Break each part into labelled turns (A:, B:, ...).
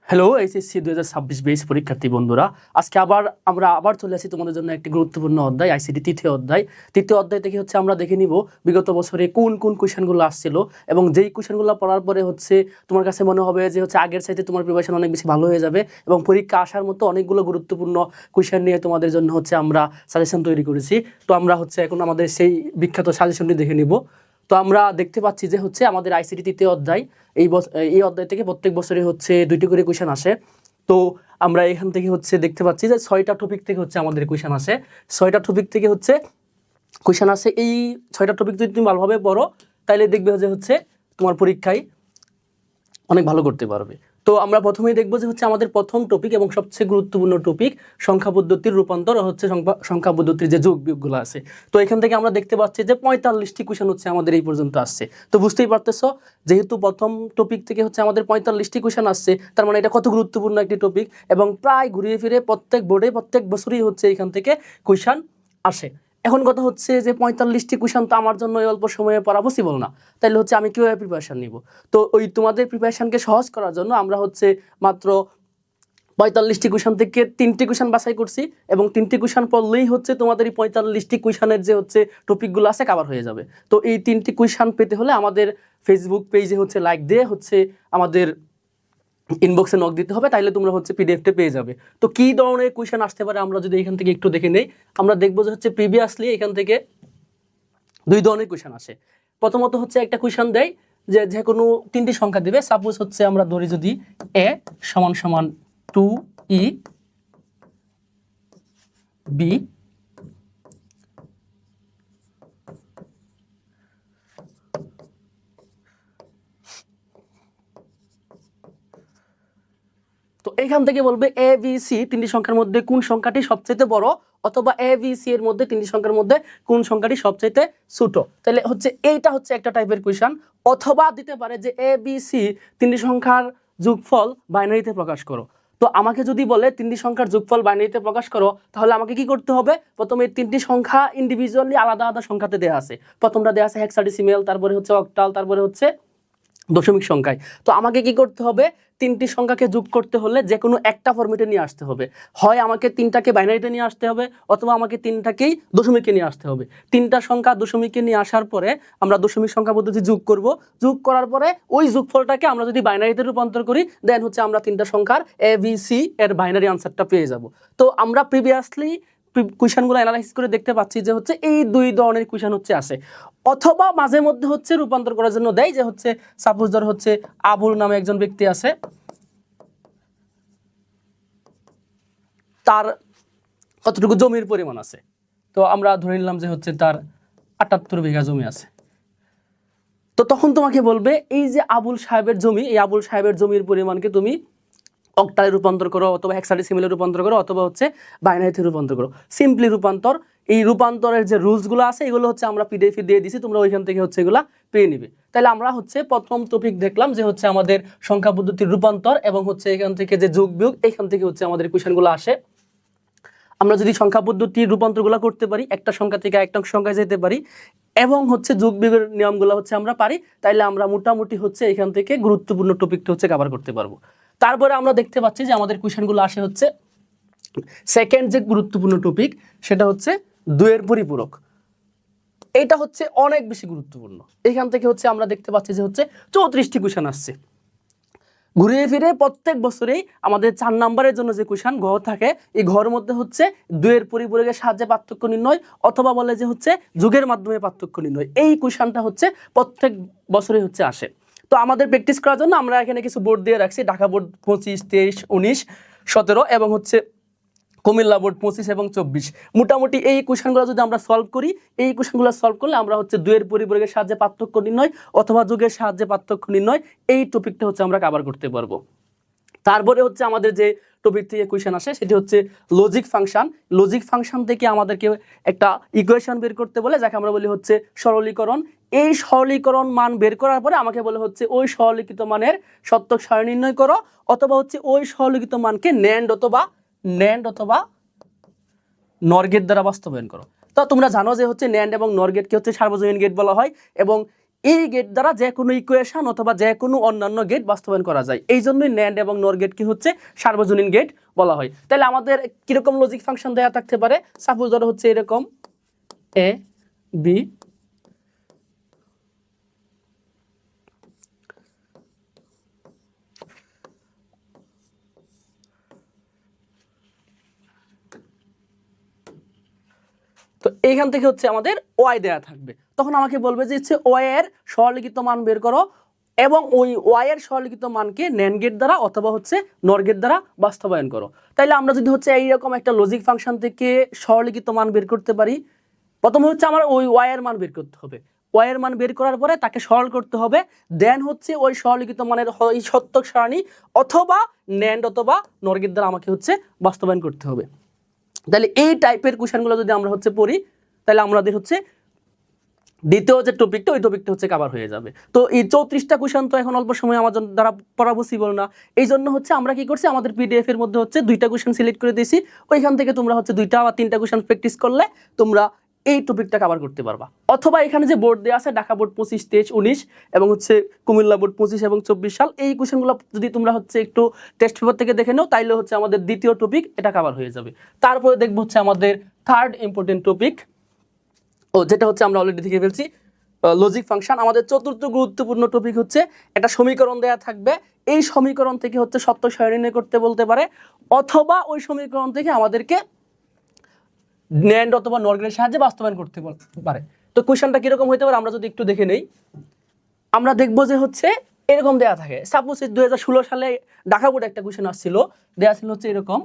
A: Hello HSC 2026 base পরীক্ষার্থী বন্ধুরা, আজকে আমরা আবার চলে আসি তোমাদের জন্য একটি গুরুত্বপূর্ণ অধ্যায়, আইসিটি তৃতীয় অধ্যায় থেকে আমরা দেখে নিব বিগত বছরে কোন কোন কোয়েশ্চেনগুলো আসছিল এবং যেই কোয়েশ্চেনগুলো পড়ার পরে তোমার কাছে মনে হবে যে আগের চাইতে তোমার প্রিপারেশন অনেক বেশি ভালো হয়ে যাবে এবং পরীক্ষা আসার মতো অনেকগুলো গুরুত্বপূর্ণ কোয়েশ্চেন নিয়ে তোমাদের জন্য আমরা সাজেশন তৈরি করেছি। তো আমরা এখন আমাদের সেই বিখ্যাত সাজেশনটি দেখে নিব। তো আমরা দেখতে পাচ্ছি যে আমাদের আইসিটি তৃতীয় অধ্যায়, এই অধ্যায় থেকে প্রত্যেক বছরে দুইটি করে কোয়েশ্চেন আসে। তো আমরা এখান থেকে দেখতে পাচ্ছি যে 6টা টপিক থেকে আমাদের কোয়েশ্চেন আসে। 6টা টপিক থেকে কোয়েশ্চেন আসে। এই 6টা টপিক যদি তুমি ভালোভাবে পড়ো তাহলে দেখবে যে তোমার পরীক্ষায় অনেক ভালো করতে পারবে। তো আমরা প্রথমেই দেখবো যে আমাদের প্রথম টপিক এবং সবচেয়ে গুরুত্বপূর্ণ টপিক সংখ্যা পদ্ধতির রূপান্তর, সংখ্যা পদ্ধতির যে যোগ বিয়োগগুলো আছে। তো এখান থেকে আমরা দেখতে পাচ্ছি যে 45টি কোয়েশ্চেন আমাদের এই পর্যন্ত আসছে। তো বুঝতেই পারতেছো, যেহেতু প্রথম টপিক থেকে আমাদের 45টি কোয়েশ্চেন আসছে, তার মানে এটা কত গুরুত্বপূর্ণ একটি টপিক এবং প্রায় ঘুরিয়ে ফিরে প্রত্যেক বোর্ডে প্রত্যেক বছরই এখান থেকে কোয়েশ্চেন আসে। এখন কথা যে 45টি কোয়েশ্চেন তো আমার জন্য এই অল্প সময়ে পড়া পসিবল না, তাইলে আমি কিভাবে প্রিপারেশন নিব? তো তোমাদের প্রিপারেশনকে সহজ করার জন্য আমরা মাত্র 45টি কোয়েশ্চেন থেকে 3টি কোয়েশ্চেন বাছাই করছি এবং 3টি কোয়েশ্চেন পড়লেই তোমাদের এই 45টি কোয়েশ্চেনের যে টপিকগুলো আছে কভার হয়ে যাবে। তো এই 3টি কোয়েশ্চেন পেতে হলে আমাদের ফেসবুক পেজে লাইক দিয়ে আমাদের ইনবক্সে নক দিতে হবে, তাইলে তোমরা পিডিএফটা পেয়ে যাবে। তো কি ধরনের কোয়েশ্চেন আসতে পারে আমরা যদি এখান থেকে একটু দেখে নেই, আমরা দেখবো যে প্রিভিয়াসলি এখান থেকে দুই ধরনের কোয়েশ্চেন আসে। প্রথমত একটা কোয়েশ্চেন দেয় যে কোনো 3টি সংখ্যা দিবে। সাপোজ আমরা ধরি যদি a = 2e b তো এখান থেকে বলবে এ বি সি 3টি সংখ্যার মধ্যে কোন সংখ্যাটি সবচেয়ে বড়, অথবা এ বি সি এর মধ্যে 3টি সংখ্যার মধ্যে কোন সংখ্যাটি সবচেয়ে ছোট। তাহলে এইটা একটা টাইপের কোয়েশ্চেন। অথবা দিতে পারে যে এ বি সি 3টি সংখ্যার যোগফল বাইনারিতে প্রকাশ করো। তো আমাকে যদি বলে 3টি সংখ্যার যোগফল বাইনারিতে প্রকাশ করো, তাহলে আমাকে কি করতে হবে? প্রথমে 3টি সংখ্যা ইন্ডিভিজুয়ালি আলাদা আলাদা সংখ্যাতে দেওয়া আছে। প্রথমটা দেওয়া আছে হেক্সাডেসিমেল, তারপরে অক্টাল, তারপরে দশমিক সংখ্যায়। তো আমাকে কি করতে হবে? 3টি সংখ্যাকে যোগ করতে হলে যে কোনো একটা ফরম্যাটে নিয়ে আসতে হবে। হয় আমাকে 3টাকে বাইনারিতে নিয়ে আসতে হবে, অথবা আমাকে 3টাকেই দশমিকে নিয়ে আসতে হবে। 3টা সংখ্যা দশমিকে নিয়ে আসার পরে আমরা দশমিক সংখ্যা পদ্ধতি যোগ করব। যোগ করার পরে ওই যোগফলটাকে আমরা যদি বাইনারিতে রূপান্তর করি, দেন আমরা 3টা সংখ্যার এ বি সি এর বাইনারি আনসারটা পেয়ে যাব। তো আমরা প্রিভিয়াসলি কোয়েশ্চেনগুলো অ্যানালাইসিস করে দেখতে পাচ্ছি যে এই দুই ধরনের কোয়েশ্চেন আসে। অথবা মাঝে মধ্যে রূপান্তর করার জন্য দেয় যে সাপোজ ধর আবুল নামে একজন ব্যক্তি আছে, তার কতটুকু জমির পরিমাণ আছে। তো আমরা ধরে নিলাম যে তার 78 বিঘা জমি আছে। তো তখন তোমাকে বলবে এই যে আবুল সাহেবের জমি, এই আবুল সাহেবের জমির পরিমাণকে তুমি অক্টালে রূপান্তর করো, অথবা হেক্সাডেসিমেলে রূপান্তর করো, অথবা বাইনারিতে রূপান্তর করো। সিম্পলি রূপান্তর। এই রূপান্তরের যে রুলসগুলো আছে এগুলো আমরা পিডিএফ দিয়ে দিছি, তোমরা ওইখান থেকে এগুলা পেয়ে নিবে। তাহলে আমরা প্রথম টপিক দেখলাম যে আমাদের সংখ্যা পদ্ধতির রূপান্তর এবং এখান থেকে যে যোগ বিয়োগ, এখান থেকে আমাদের কোয়েশ্চেনগুলো আসে। আমরা যদি সংখ্যা পদ্ধতির রূপান্তরগুলো করতে পারি, একটা সংখ্যা থেকে একটা সংখ্যায় যেতে পারি এবং যোগ বিয়োগের নিয়মগুলো আমরা পারি, তাইলে আমরা মোটামুটি এখান থেকে গুরুত্বপূর্ণ টপিকটা কভার করতে পারবো। তারপরে আমরা দেখতে পাচ্ছি যে আমাদের কোয়েশ্চেনগুলো আসে সেকেন্ড যে গুরুত্বপূর্ণ টপিক, সেটা 2-এর পরিপূরক। এটা অনেক বেশি গুরুত্বপূর্ণ। এখান থেকে আমরা দেখতে পাচ্ছি যে 34টি কোয়েশ্চেন আসছে। ঘুরিয়ে ফিরে প্রত্যেক বছরেই আমাদের 4 নম্বরের জন্য যে কোয়েশ্চেন ঘর থাকে, এই ঘরের মধ্যে 2-এর পরিপূরকের সাহায্যে পার্থক্য নির্ণয়, অথবা বলে যে যোগের মাধ্যমে পার্থক্য নির্ণয়। এই কোয়েশ্চেনটা প্রত্যেক বছরে আসে। তো আমাদের প্র্যাকটিস করার জন্য আমরা এখানে কিছু বোর্ড দিয়ে রাখছি। ঢাকা বোর্ড 25, 23, 19, 17 এবং কুমিল্লা বোর্ড 25 এবং 24। মোটামুটি এই কোয়েশ্চেনগুলো যদি আমরা সলভ করি, এই কোয়েশ্চেনগুলো সলভ করলে আমরা 2-এর পরিপূরকের সাহায্যে পার্থক্য নির্ণয় অথবা যোগের সাহায্যে পার্থক্য নির্ণয়, এই টপিকটা আমরা কভার করতে পারবো। তারপরে আমাদের যে টপিক থেকে কোয়েশ্চেন আসে সেটি লজিক ফাংশন। লজিক ফাংশন থেকে আমাদেরকে একটা ইকুয়েশন বের করতে বলে, যাকে আমরা বলি সরলীকরণ। এই সরলীকরণ মান বের করার পরে আমাকে বলে ওই সরলীকৃত মানের সত্যক সারণী নির্ণয় করো, অথবা ওই সরলীকৃত মানকে ন্যান্ড অথবা নর গেট দ্বারা বাস্তবায়ন করো। তো তোমরা জানো যে ন্যান্ড এবং নর গেটকে সার্বজনীন গেট বলা হয়, এবং এই গেট দ্বারা যে কোনো ইকুয়েশন অথবা যে কোনো অন্যান্য গেট বাস্তবায়ন করা যায়। এই জন্যই ন্যান্ড এবং নর গেট কি হচ্ছে সার্বজনীন গেট বলা হয়। তাহলে আমাদের কিরকম লজিক ফাংশন দেওয়া থাকতে পারে, সাপোজ ধরো হচ্ছে এরকম এ বি তো এইখান থেকে হচ্ছে আমাদের ওয়াই দেয়া থাকবে, তখন আমাকে বলবে যে হচ্ছে ওয়াই এর সরলীকৃত মান বের করো এবং ওই ওয়াই এর সরলীকৃত মানকে ন্যান্ড গেট দ্বারা অথবা হচ্ছে নর গেট দ্বারা বাস্তবায়ন করো। তাইলে আমরা যদি হচ্ছে এইরকম একটা লজিক ফাংশন থেকে সরলীকৃত মান বের করতে পারি, প্রথমে হচ্ছে আমার ওই ওয়াই এর মান বের করতে হবে, ওয়াই এর মান বের করার পরে তাকে সরল করতে হবে, দেন হচ্ছে ওই সরলীকৃত মানের হয় সত্যক সারণী অথবা ন্যান্ড অথবা নর গেট দ্বারা আমাকে হচ্ছে বাস্তবায়ন করতে হবে। তাহলে এই টাইপের কোশ্চেনগুলো যদি আমরা হচ্ছে পড়ি, তাহলে আমাদের হচ্ছে দ্বিতীয় যে টপিকটা ওই টপিকটা হচ্ছে কভার হয়ে যাবে। তো এই 34টা কোশ্চেন তো এখন অল্প সময় আমার দ্বারা পড়া পসিবল না, এই জন্য হচ্ছে আমরা কি করছি আমাদের পিডিএফ এর মধ্যে হচ্ছে 2টা কোশ্চেন সিলেক্ট করে দিয়েছি, ওইখান থেকে তোমরা হচ্ছে 2টা বা 3টা কোশ্চেন প্র্যাকটিস করলে তোমরা এই টপিকটা কভার করতে পারবা। অথবা এখানে যে বোর্ড দেওয়া আছে ঢাকা বোর্ড 25, 23, 19 এবং হচ্ছে কুমিল্লা বোর্ড 25 এবং 24 সাল, এই কোশ্চেনগুলো যদি তোমরা হচ্ছে একটু টেস্ট পেপার থেকে দেখে নাও, তাইলে হচ্ছে আমাদের দ্বিতীয় টপিক এটা কভার হয়ে যাবে। তারপরে দেখবো হচ্ছে আমাদের থার্ড ইম্পর্টেন্ট টপিক, যেটা হচ্ছে আমরা অলরেডি দেখে ফেলছি লজিক ফাংশন। আমাদের চতুর্থ গুরুত্বপূর্ণ টপিক হচ্ছে একটা সমীকরণ দেয়া থাকবে, এই সমীকরণ থেকে হচ্ছে সত্য সারণী নির্ণয় করতে বলতে পারে, অথবা ওই সমীকরণ থেকে আমাদেরকে ন্যান্ড অথবা নর গেটের সাহায্যে বাস্তবায়ন করতে পারে। তো কোশ্চেনটা কিরকম হইতে পারে আমরা যদি একটু দেখে নেই, আমরা দেখবো যে হচ্ছে এরকম দেয়া থাকে। সাপোজ 2016 সালে ঢাকা বোর্ডে একটা কোশ্চেন আসছিল, দেয়া ছিল হচ্ছে এরকম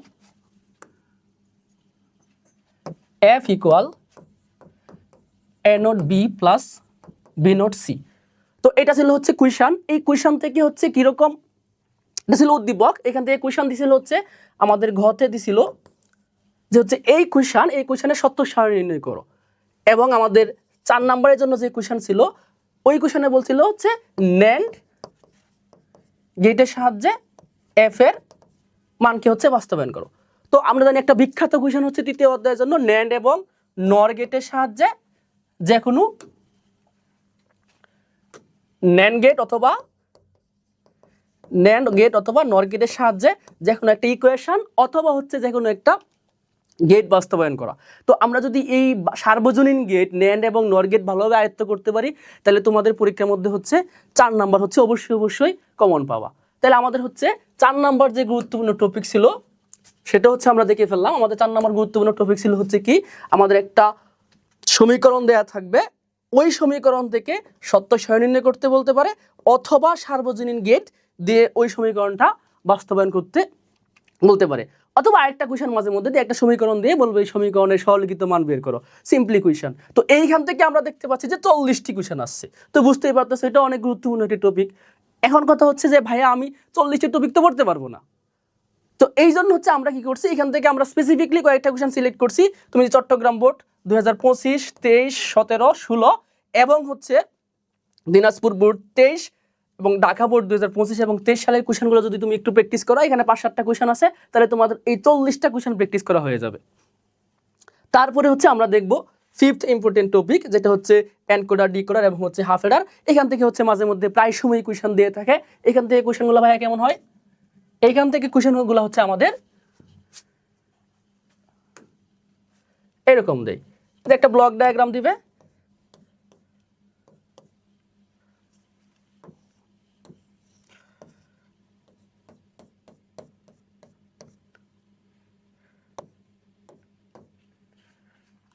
A: F equal A not B plus B not C. তো এটা ছিল হচ্ছে কুইশন, এই কুইশন থেকে হচ্ছে কিরকম, এটা ছিল উদ্দীপক, এখান থেকে কুইশন দিছিল হচ্ছে আমাদের ঘতে দিছিল যে হচ্ছে এই কুইশনের সত্য সারণী নির্ণয় করো, এবং আমাদের 4 নম্বরের জন্য যে কুইশন ছিল ওই কুইশনে বলছিল হচ্ছে ন্যান্ড গেটের সাহায্যে এফ এর মানকে হচ্ছে বাস্তবায়ন করো। তো আমরা জানি একটা বিখ্যাত কুইশন হচ্ছে 3য় অধ্যায়ের জন্য ন্যান্ড এবং নর গেটের সাহায্যে যে কোনো ন্যান্ড গেট অথবা নর গেটের সাহায্যে যে কোনো একটা ইকুয়েশন অথবা হচ্ছে যে কোনো একটা গেট বাস্তবায়ন করা। তো আমরা যদি এই সার্বজনীন গেট ন্যান্ড এবং নর গেট ভালোভাবে আয়ত্ত করতে পারি, তাহলে তোমাদের পরীক্ষার মধ্যে হচ্ছে 4 নাম্বার হচ্ছে অবশ্যই কমন পাবা। তাহলে আমাদের হচ্ছে 4 নাম্বার যে গুরুত্বপূর্ণ টপিক ছিল সেটা হচ্ছে আমরা দেখে ফেললাম। আমাদের 4 নাম্বার গুরুত্বপূর্ণ টপিক ছিল হচ্ছে কি, আমাদের একটা সমীকরণ দেয়া থাকবে, ওই সমীকরণ থেকে সত্য সারণী নির্ণয় করতে বলতে পারে, অথবা সার্বজনীন গেট দিয়ে ওই সমীকরণটা বাস্তবায়ন করতে বলতে পারে, অথবা আরেকটা কোশ্চেন মাঝে মধ্যে দিয়ে একটা সমীকরণ দিয়ে বলবে এই সমীকরণের সরলীকৃত মান বের করো, সিম্পলি কোশ্চেন। তো এইখান থেকে আমরা দেখতে পাচ্ছি যে 40টি কোশ্চেন আসছে। তো বুঝতেই পারতেছো এটা অনেক গুরুত্বপূর্ণ একটি টপিক। এখন কথা হচ্ছে যে ভাইয়া আমি 40টি টপিক তো পড়তে পারবো না, তো এই জন্য হচ্ছে আমরা কি করছি, এখান থেকে আমরা স্পেসিফিকলি কয়েকটা কোশ্চেন সিলেক্ট করছি। তুমি চট্টগ্রাম বোর্ড 2025, 23, 17, 16 এবং হচ্ছে দিনাজপুর বোর্ড 23 এবং ঢাকা বোর্ড 2025 এবং 23 সালের কোশ্চেনগুলো যদি তুমি একটু প্র্যাকটিস করো, এখানে 5-7টা কোশ্চেন আছে, তাহলে তোমাদের এই 40টা কোশ্চেন প্র্যাকটিস করা হয়ে যাবে। তারপরে হচ্ছে আমরা দেখব 5th ইম্পর্টেন্ট টপিক, যেটা হচ্ছে এনকোডার, ডিকোডার এবং হচ্ছে হাফ এডার। এখান থেকে হচ্ছে মাঝে মধ্যে প্রায় সময় কোশ্চেন দিয়ে থাকে। এখান থেকে কোশ্চেনগুলো ভাইয়া কেমন হয়, এইখান থেকে কোশ্চেনগুলো হচ্ছে আমাদের এরকম দেয়, একটা ব্লক ডায়াগ্রাম দিবে,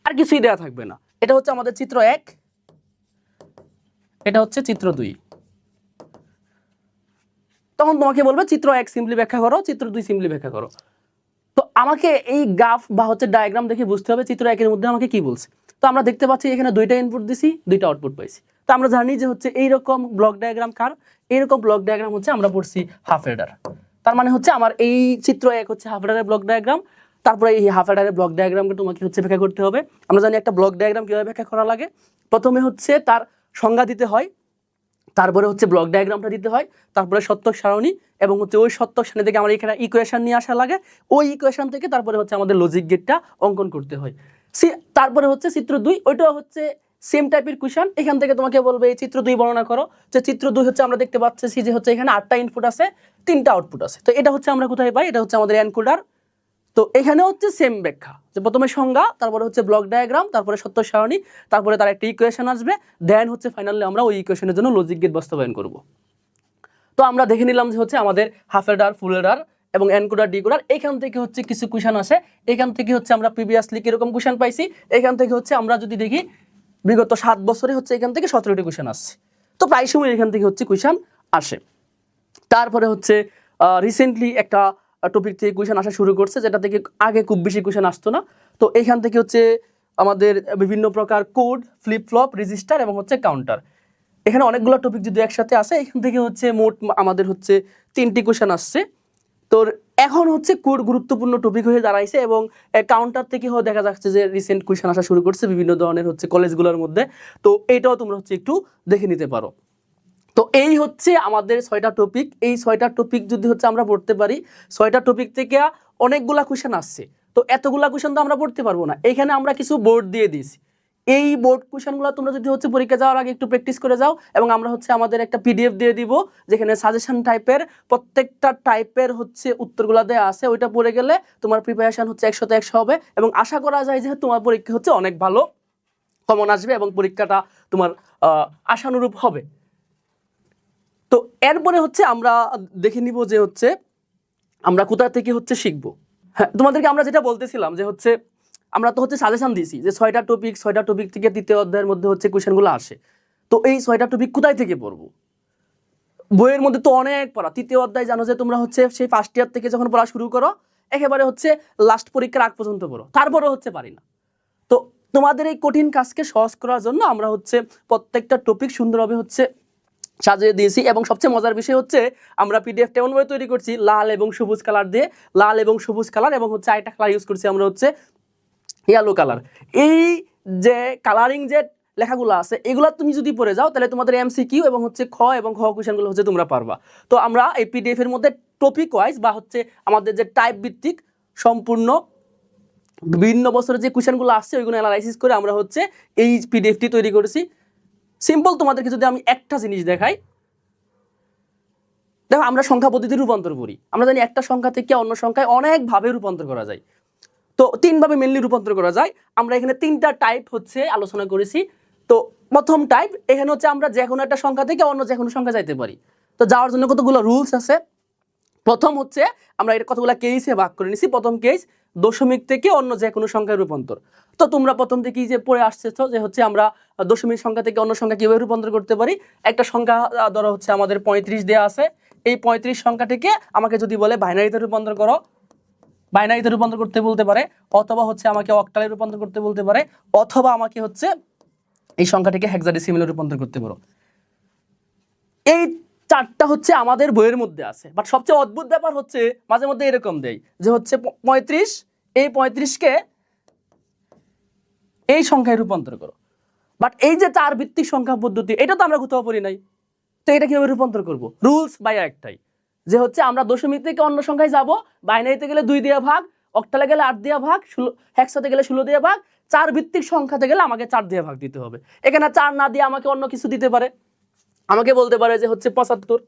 A: আর কিছুই দেওয়া থাকবে না। এটা হচ্ছে আমাদের চিত্র 1, এটা হচ্ছে চিত্র 2। তখন তোমাকে বলবে চিত্র 1 সিম্পলি ব্যাখ্যা করো, চিত্র 2 সিম্পলি ব্যাখ্যা করো। তো আমাকে এই গ্রাফ বা হচ্ছে ডায়াগ্রাম দেখে বুঝতে হবে চিত্র 1 এর মধ্যে আমাকে কি বলছে। তো আমরা দেখতে পাচ্ছি এখানে 2টা ইনপুট দিছি, 2টা আউটপুট পাইছি। তো আমরা জানি যে হচ্ছে এইরকম ব্লক ডায়াগ্রাম কার, এইরকম ব্লক ডায়াগ্রাম হচ্ছে আমরা পড়ছি হাফ এডার। তার মানে হচ্ছে আমার এই চিত্র 1 হচ্ছে হাফ এডারের ব্লক ডায়াগ্রাম, তারপরে এই হাফ এডারের ব্লক ডায়াগ্রামকে তোমাকে হচ্ছে ব্যাখ্যা করতে হবে। আমরা জানি একটা ব্লক ডায়াগ্রাম কিভাবে ব্যাখ্যা করা লাগে, প্রথমে হচ্ছে তার সংজ্ঞা দিতে হয়, তারপরে হচ্ছে ব্লক ডায়াগ্রামটা দিতে হয়, তারপরে সত্যক সারণী, এবং হচ্ছে ওই সত্যক সারণী থেকে আমার এখানে ইকুয়েশন নিয়ে আসা লাগে, ওই ইকুয়েশন থেকে তারপরে হচ্ছে আমাদের লজিক গেটটা অঙ্কন করতে হয়। তারপরে হচ্ছে চিত্র 2, ওইটা হচ্ছে সেম টাইপের কোয়েশ্চেন। এখান থেকে তোমাকে বলবে এই চিত্র 2 বর্ণনা করো, যে চিত্র 2 হচ্ছে আমরা দেখতে পাচ্ছি যে হচ্ছে এখানে 8টা ইনপুট আছে, 3টা আউটপুট আছে। তো এটা হচ্ছে আমরা কোথায় পাই, এটা হচ্ছে আমাদের এনকোডার। তো এখানে হচ্ছে সেম ব্যাখ্যা, যে প্রথমে সংজ্ঞা, তারপরে হচ্ছে ব্লক ডায়াগ্রাম, তারপরে সত্য সারণী, তারপরে তার একটা ইকুয়েশন আসবে, দেন হচ্ছে ফাইনালি আমরা ওই ইকুয়েশনের জন্য লজিক গেট বাস্তবায়ন করব। তো আমরা দেখে নিলাম যে হচ্ছে আমাদের হাফ এডার, ফুল এডার এবং এনকোডার, ডিকোডার, এখান থেকে হচ্ছে কিছু কোয়েশ্চেন আসে। এখান থেকে হচ্ছে আমরা প্রিভিয়াসলি কিরকম কোয়েশ্চেন পাইছি, এখান থেকে হচ্ছে আমরা যদি দেখি বিগত 7 বছরে হচ্ছে এখান থেকে 17টি কোয়েশ্চেন আসছে। তো প্রায় সময় এখান থেকে হচ্ছে কোয়েশ্চেন আসে। তারপরে হচ্ছে রিসেন্টলি একটা টপিক থেকে কোয়েশ্চেন আসা শুরু করছে, যেটা থেকে আগে খুব বেশি কোয়েশ্চেন আসতো না। তো এখান থেকে হচ্ছে আমাদের বিভিন্ন প্রকার কোড, ফ্লিপ ফ্লপ, রেজিস্টার এবং হচ্ছে কাউন্টার, এখানে অনেকগুলো টপিক যদি একসাথে আসে, এখান থেকে হচ্ছে মোট আমাদের হচ্ছে 3টি কোয়েশ্চেন আসছে। তো এখন হচ্ছে কোড গুরুত্বপূর্ণ টপিক হয়ে দাঁড়াইছে, এবং কাউন্টার থেকেও দেখা যাচ্ছে যে রিসেন্ট কোয়েশ্চেন আসা শুরু করছে বিভিন্ন ধরনের হচ্ছে কলেজগুলোর মধ্যে। তো এইটাও তোমরা হচ্ছে একটু দেখে নিতে পারো। তো এই হচ্ছে আমাদের 6টা টপিক। এই 6টা টপিক যদি হচ্ছে আমরা পড়তে পারি, 6টা টপিক থেকে অনেকগুলা কোয়েশ্চেন আসছে। তো এতগুলা কোয়েশ্চেন তো আমরা পড়তে পারবো না, এখানে আমরা কিছু বোর্ড দিয়ে দিয়েছি। এই বোর্ড কোয়েশ্চেনগুলো তোমরা যদি হচ্ছে পরীক্ষা যাওয়ার আগে একটু প্র্যাকটিস করে যাও, এবং আমরা হচ্ছে আমাদের একটা পিডিএফ দিয়ে দিব, যেখানে সাজেশন টাইপের প্রত্যেকটা টাইপের হচ্ছে উত্তরগুলো দেওয়া আছে। ওইটা পড়ে গেলে তোমার প্রিপারেশন হচ্ছে 100তে 100 হবে, এবং আশা করা যায় যে তোমার পরীক্ষা হচ্ছে অনেক ভালো কমন আসবে এবং পরীক্ষাটা তোমার আশানুরূপ হবে। তো এরপরে হচ্ছে আমরা দেখে নিব যে হচ্ছে আমরা কোথা থেকে হচ্ছে শিখবো। হ্যাঁ, তোমাদেরকে আমরা যেটা বলতেছিলাম যে হচ্ছে আমরা তো হচ্ছে সাজেশন দিয়েছি যে 6টা টপিক থেকে 3য় অধ্যায়ের মধ্যে হচ্ছে কোয়েশ্চেনগুলো আসে। তো এই 6টা টপিক কোথায় থেকে পড়বো? বইয়ের মধ্যে তো অনেক পড়া। 3য় অধ্যায় জানো যে তোমরা হচ্ছে সেই ফার্স্ট ইয়ার থেকে যখন পড়া শুরু করো, একেবারে হচ্ছে লাস্ট পরীক্ষার আগ পর্যন্ত পড়ো, তারপরেও হচ্ছে পারি না। তো তোমাদের এই কঠিন কাজকে সহজ করার জন্য আমরা হচ্ছে প্রত্যেকটা টপিক সুন্দরভাবে হচ্ছে সাজিয়ে দিয়েছি, এবং সবচেয়ে মজার বিষয় হচ্ছে আমরা পিডিএফটা এমনভাবে তৈরি করছি লাল এবং সবুজ কালার দিয়ে, লাল এবং সবুজ কালার, এবং হচ্ছে আরেকটা কালার ইউজ করছি আমরা হচ্ছে ইয়েলো কালার। এই যে কালারিং যে লেখাগুলো আছে, এগুলো তুমি যদি পড়ে যাও তাহলে তোমাদের এমসিকিউ এবং হচ্ছে খ এবং খ কোয়েশ্চেনগুলো হচ্ছে তোমরা পারবা। তো আমরা এই পিডিএফ এর মধ্যে টপিক ওয়াইজ বা হচ্ছে আমাদের যে টাইপ ভিত্তিক সম্পূর্ণ বিভিন্ন বছরের যে কোয়েশ্চেনগুলো আসছে ওইগুলো অ্যানালাইসিস করে আমরা হচ্ছে এই পিডিএফটি তৈরি করেছি। সিম্পল তোমাদেরকে যদি আমি একটা জিনিস দেখাই, দেখো আমরা সংখ্যা পদ্ধতিতে রূপান্তর করি। আমরা জানি একটা সংখ্যা থেকে অন্য সংখ্যায় অনেকভাবে রূপান্তর করা যায়। তো 3 ভাবে মেনলি রূপান্তর করা যায়। আমরা এখানে 3টা টাইপ হচ্ছে আলোচনা করেছি। তো প্রথম টাইপ, এখানে হচ্ছে আমরা যে কোনো একটা সংখ্যা থেকে অন্য যে কোনো সংখ্যা যাইতে পারি। তো যাওয়ার জন্য কতগুলো রুলস আছে। প্রথম হচ্ছে আমরা এটা কতগুলো কেসে ভাগ করে নিছি। প্রথম কেস, দশমিক থেকে অন্য যে কোনো সংখ্যায় রূপান্তর। তো তোমরা প্রথম থেকেই যে পড়ে আসছো যে হচ্ছে আমরা দশমিক সংখ্যা থেকে অন্য সংখ্যা কিভাবে রূপান্তর করতে পারি। একটা সংখ্যা ধরো হচ্ছে আমাদের 35 দেওয়া আছে, এই 35 সংখ্যাটিকে আমাকে যদি বলে বাইনারিতে রূপান্তর করো, বাইনারিতে রূপান্তর করতে বলতে পারে, অথবা হচ্ছে আমাকে অক্টালে রূপান্তর করতে বলতে পারে, অথবা আমাকে হচ্ছে এই সংখ্যাটিকে হেক্সাডেসিমেলে রূপান্তর করতে পারো। এই 4টা হচ্ছে আমাদের বইয়ের মধ্যে আছে। বাট সবচেয়ে অদ্ভুত ব্যাপার হচ্ছে মাঝে মধ্যে এরকম দেয় যে হচ্ছে 35, এই 35কে এই সংখ্যায় রূপান্তর করো। বাট এই যে 4 ভিত্তিক সংখ্যা পদ্ধতি, এটা তো আমরা কোথাও পড়ি নাই। তো এটা কিভাবে রূপান্তর করব? রুলস বাই একটাই, যে হচ্ছে আমরা দশমিক থেকে অন্য সংখ্যায় যাব, বাইনারিতে গেলে 2 দিয়ে ভাগ, অক্টালে গেলে 8 দিয়ে ভাগ, হেক্সাতে গেলে 16 দিয়ে ভাগ, 4 ভিত্তিক সংখ্যাতে গেলে আমাকে 4 দিয়ে ভাগ দিতে হবে। এখানে 4 না দিয়ে আমাকে অন্য কিছু দিতে পারে, আমাকে বলতে পারে যে হচ্ছে 75,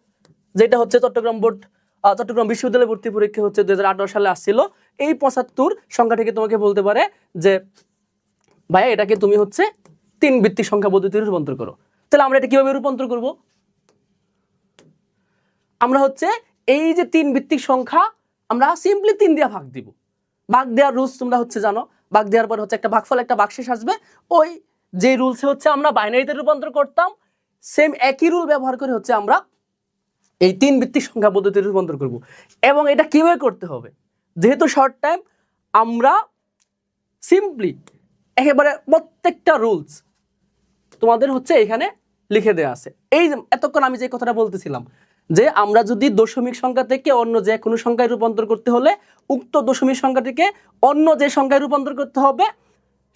A: যেটা হচ্ছে চট্টগ্রাম বিশ্ববিদ্যালয় ভর্তি পরীক্ষা হচ্ছে 2018 সালে আসছিল। এই 75 সংখ্যাটিকে তোমাকে বলতে পারে যে ভাইয়া এটাকে তুমি হচ্ছে 3 ভিত্তিক সংখ্যা পদ্ধতিতে রূপান্তর করো। তাহলে আমরা এটা কিভাবে রূপান্তর করব? আমরা হচ্ছে এই যে 3 ভিত্তিক সংখ্যা আমরা সিম্পলি 3 দিয়ে ভাগ দিব। ভাগ দেওয়ার রুলস তোমরা হচ্ছে জানো। ভাগ দেওয়ার পর হচ্ছে একটা ভাগফল, একটা ভাগশেষ আসবে। ওই যে রুলসে হচ্ছে আমরা বাইনারিতে রূপান্তর করতাম, সেম একই রুল ব্যবহার করে হচ্ছে আমরা এই 3 ভিত্তিক সংখ্যা পদ্ধতিতে রূপান্তর করব। এবং এটা কিভাবে করতে হবে, যেহেতু শর্ট টাইম, আমরা সিম্পলি একেবারে প্রত্যেকটা রুলস তোমাদের হচ্ছে এখানে লিখে দেওয়া আছে। এই এতক্ষণ আমি যে কথাটা বলতেছিলাম যে আমরা যদি দশমিক সংখ্যা থেকে অন্য যে কোনো সংখ্যায় রূপান্তর করতে হলে উক্ত দশমিক সংখ্যাটিকে অন্য যে সংখ্যায় রূপান্তর করতে হবে,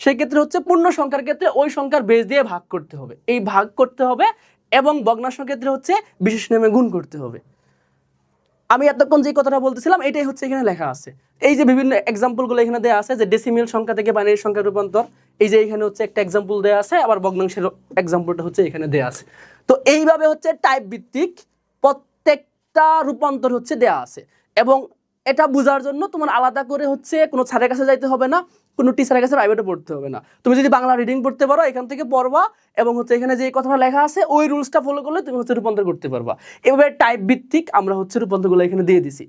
A: সেই ক্ষেত্রে হচ্ছে পূর্ণ সংখ্যার ক্ষেত্রে ওই সংখ্যার বেস দিয়ে ভাগ করতে হবে, এই ভাগ করতে হবে, এবং ভগ্নাংশের ক্ষেত্রে হচ্ছে বিশেষ নিয়মে গুণ করতে হবে। আমি এতক্ষণ যে কথাটা বলতেছিলাম এটাই হচ্ছে এখানে লেখা আছে। এই যে বিভিন্ন এক্সাম্পলগুলো এখানে দেওয়া আছে, যে ডেসিমেল সংখ্যা থেকে বাইনারি সংখ্যা রূপান্তর, এই যে এখানে হচ্ছে একটা এক্সাম্পল দেওয়া আছে, আবার ভগ্নাংশের এক্সাম্পলটা হচ্ছে এখানে দেওয়া আছে। তো এইভাবে হচ্ছে টাইপ ভিত্তিক প্রত্যেকটা রূপান্তর হচ্ছে দেওয়া আছে। এবং এটা বোঝার জন্য তোমার আলাদা করে হচ্ছে কোনো স্যারের কাছে যাইতে হবে না, কোনো টিচারের কাছে প্রাইভেটে পড়তে হবে না। তুমি যদি বাংলা রিডিং পড়তে পারো এখান থেকে পড়বা, এবং হচ্ছে এখানে যে কথাটা লেখা আছে ওই রুলসটা ফলো করলে তুমি হচ্ছে রূপান্তর করতে পারবা। এভাবে টাইপ ভিত্তিক আমরা হচ্ছে রূপান্তরগুলো এখানে দিয়ে দিছি।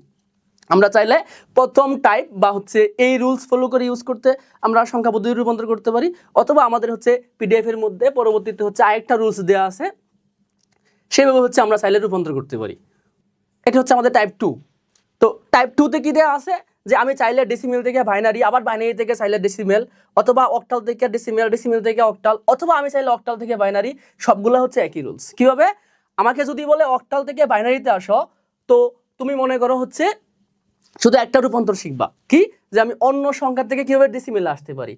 A: আমরা চাইলে প্রথম টাইপ বা হচ্ছে এই রুলস ফলো করে ইউজ করতে আমরা সংখ্যা পদ্ধতি রূপান্তর করতে পারি, অথবা আমাদের হচ্ছে পিডিএফ এর মধ্যে পরবর্তীতে হচ্ছে আরেকটা রুলস দেওয়া আছে, সেভাবে হচ্ছে আমরা চাইলে রূপান্তর করতে পারি। এটা হচ্ছে আমাদের টাইপ 2। তো টাইপ 2 তে কি দেওয়া আছে, যে আমি চাইলে ডেসিমেল থেকে বাইনারি, আবার বাইনারি থেকে চাইলে ডেসিমেল, অথবা অক্টাল থেকে ডেসিমেল, ডেসিমেল থেকে অক্টাল, অথবা আমি চাইলে অক্টাল থেকে বাইনারি, সবগুলো হচ্ছে একই রুলস। কিভাবে? আমাকে যদি বলে অক্টাল থেকে বাইনারিতে আসো, তো তুমি মনে করো হচ্ছে শুধু একটা রূপান্তর শিখবা, কি, যে আমি অন্য সংখ্যা থেকে কিভাবে ডেসিমেলে আসতে পারি।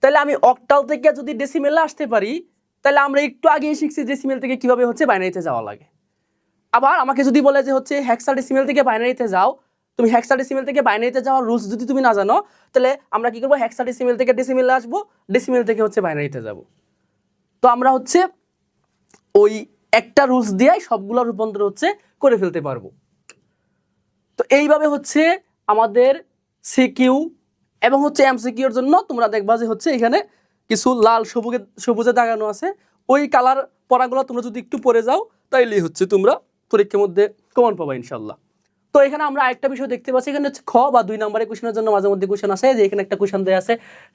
A: তাহলে আমি অক্টাল থেকে যদি ডেসিমেলে আসতে পারি, তাহলে আমরা একটু আগেই শিখছি ডেসিমেল থেকে কিভাবে হচ্ছে বাইনারিতে যাওয়া লাগে। আবার আমাকে যদি বলে যে হচ্ছে হেক্সাডেসিমেল থেকে বাইনারিতে যাও, তুমি হেক্সাডেসিমেল থেকে বাইনারিতে যাওয়ার রুলস যদি তুমি না জানো, তাহলে আমরা কি করবো, হেক্সাডেসিমেল থেকে ডেসিমেলে আসবো, ডেসিমেল থেকে হচ্ছে বাইনারিতে যাব। তো আমরা হচ্ছে ওই একটা রুলস দিয়েই সবগুলো রূপান্তর হচ্ছে করে ফেলতে পারবো। তো এইভাবে হচ্ছে আমাদের সিকিউ এবং হচ্ছে এমসিকিউর জন্য তোমরা দেখবা যে হচ্ছে এখানে কিছু লাল সবুজে দাগানো আছে, ওই কালার পড়াগুলো তোমরা যদি একটু পড়ে যাও তাইলেই হচ্ছে তোমরা পরীক্ষার মধ্যে কমন পাবা ইনশাল্লাহ। তো এখানে আমরা আরেকটা বিষয় দেখতে পাচ্ছি, এখানে হচ্ছে খ বা 2 নম্বরের কোশ্চেনের জন্য মাঝে মধ্যে কোশ্চেন আসে, যে এখানে একটা কোশ্চেন দেওয়া আছে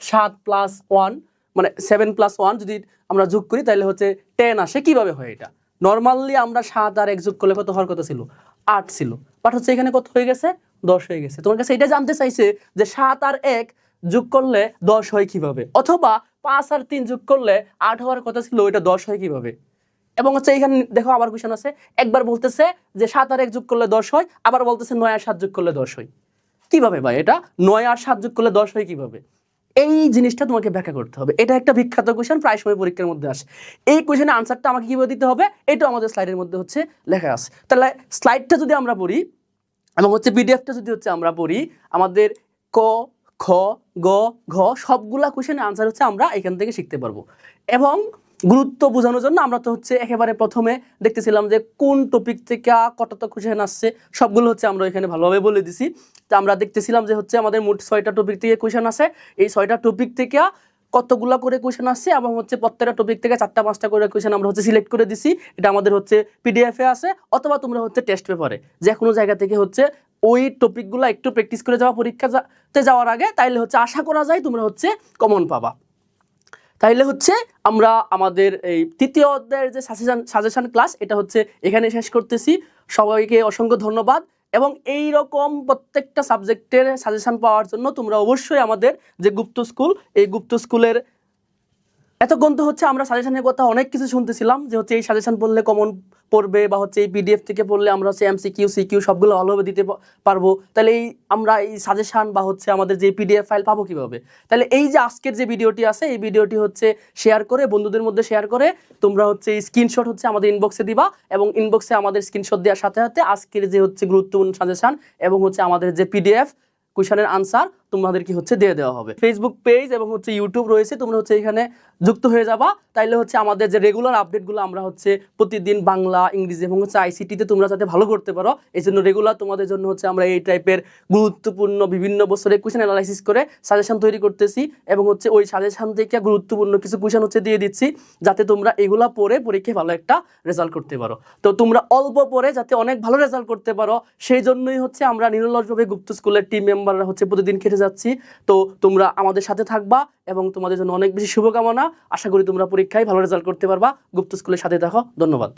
A: 7 + 1 মানে 7 + 1 যদি আমরা যোগ করি তাহলে হচ্ছে 10 আসে। কিভাবে হয় এটা? নর্মালি আমরা 7 আর 1 যোগ করলে কত হওয়ার কথা ছিল? 8 ছিল, বাট হচ্ছে এখানে কত হয়ে গেছে? 10 হয়ে গেছে। তোমার কাছে এটা জানতে চাইছে যে 7 আর 1 যোগ করলে 10 হয় কিভাবে, অথবা 5 আর 3 যোগ করলে 8 হওয়ার কথা ছিল, ওইটা 10 হয় কিভাবে। এবং হচ্ছে এখানে দেখো আবার কোশ্চেন আছে, একবার বলতেছে যে 7 আর 1 যোগ করলে 10 হয়, আবার বলতেছে 9 আর 7 যোগ করলে 10 হয়। কিভাবে ভাই এটা 9 আর 7 যোগ করলে 10 হয় কিভাবে? এই জিনিসটা তোমাকে ব্যাখ্যা করতে হবে। এটা একটা বিখ্যাত কোশ্চেন, প্রায় সময় পরীক্ষার মধ্যে আসে। এই কোশ্চেনের আনসারটা আমাকে কিভাবে দিতে হবে এটা আমাদের স্লাইডের মধ্যে হচ্ছে লেখা আছে। তাহলে স্লাইডটা যদি আমরা পড়ি এবং হচ্ছে পিডিএফটা যদি হচ্ছে আমরা পড়ি, আমাদের ক, খ, গ, ঘ সবগুলা কোশ্চেনের আনসার হচ্ছে আমরা এখান থেকে শিখতে পারবো। এবং গুরুত্ব বোঝানোর জন্য আমরা তো হচ্ছে একেবারে প্রথমে দেখতেছিলাম যে কোন টপিক থেকে কতটা কোশ্চেন আসছে, সবগুলো হচ্ছে আমরা এখানে ভালোভাবে বলে দিছি। তো আমরা দেখতেছিলাম যে হচ্ছে আমাদের মোট 6টা টপিক থেকে কোশ্চেন আসে, এই 6টা টপিক থেকে কতগুলা করে কোশ্চেন আসছে, এবং হচ্ছে প্রত্যেকটা টপিক থেকে 4টা 5টা করে কোশ্চেন আমরা হচ্ছে সিলেক্ট করে দিছি। এটা আমাদের হচ্ছে পিডিএফে আছে, অথবা তোমরা হচ্ছে টেস্ট পেপারে যে কোনো জায়গা থেকে হচ্ছে ওই টপিকগুলো একটু প্র্যাকটিস করে যাওয়া পরীক্ষাতে যাওয়ার আগে, তাইলে হচ্ছে আশা করা যায় তোমরা হচ্ছে কমন পাবা। তাইলে হচ্ছে আমরা আমাদের এই তৃতীয় অধ্যায়ের যে সাজেশন ক্লাস এটা হচ্ছে এখানে শেষ করতেছি। সবাইকে অসংখ্য ধন্যবাদ। এবং এই রকম প্রত্যেকটা সাবজেক্টের সাজেশন পাওয়ার জন্য তোমরা অবশ্যই আমাদের যে গুপ্ত স্কুল, এই গুপ্ত স্কুলের এতক্ষণ তো হচ্ছে আমরা সাজেশনের কথা অনেক কিছু শুনতেছিলাম, যে হচ্ছে এই সাজেশন পড়লে কমন পড়বে, বা হচ্ছে এই পিডিএফ থেকে পড়লে আমরা হচ্ছে এমসিকিউ সিকিউ সবগুলো ভালোভাবে দিতে পারবো। তাহলে আমরা এই সাজেশন বা হচ্ছে আমাদের যে পিডিএফ ফাইল পাবো কিভাবে? তাহলে এই যে আজকের যে ভিডিওটি আছে, এই ভিডিওটি হচ্ছে শেয়ার করে বন্ধুদের মধ্যে শেয়ার করে তোমরা হচ্ছে এই স্ক্রিনশট হচ্ছে আমাদের ইনবক্সে দিবা, এবং ইনবক্সে আমাদের স্ক্রিনশট দেওয়ার সাথে সাথে আজকের যে হচ্ছে গুরুত্বপূর্ণ সাজেশন এবং হচ্ছে আমাদের যে পিডিএফ কোশ্চেনের আনসার তোমাদেরকে হচ্ছে দিয়ে দেওয়া হবে। ফেসবুক পেজ এবং হচ্ছে ইউটিউব রয়েছে, তোমরা হচ্ছে এখানে যুক্ত হয়ে যাবা। তাইলে হচ্ছে আমাদের যে রেগুলার আপডেটগুলো আমরা হচ্ছে প্রতিদিন বাংলা, ইংরেজি এবং হচ্ছে আইসিটিতে তোমরা যাতে ভালো করতে পারো, এই জন্য রেগুলার তোমাদের জন্য হচ্ছে আমরা এই টাইপের গুরুত্বপূর্ণ বিভিন্ন বছরের কোশ্চেন অ্যানালাইসিস করে সাজেশন তৈরি করতেছি, এবং হচ্ছে ওই সাজেশন থেকে গুরুত্বপূর্ণ কিছু কোশ্চেন হচ্ছে দিয়ে দিচ্ছি, যাতে তোমরা এগুলা পড়ে পরীক্ষায় ভালো একটা রেজাল্ট করতে পারো। তো তোমরা অল্প পড়ে যাতে অনেক ভালো রেজাল্ট করতে পারো, সেই জন্যই হচ্ছে আমরা নিরলসভাবে গুপ্ত স্কুলের টিম মেম্বাররা হচ্ছে প্রতিদিন খেটে যাচ্ছি। তো তোমরা আমাদের সাথে থাকবা, এবং তোমাদের জন্য অনেক বেশি শুভকামনা। আশা করি তোমরা পরীক্ষায় ভালো রেজাল্ট করতে পারবা। গুপ্ত স্কুলের সাথে থাকো। ধন্যবাদ।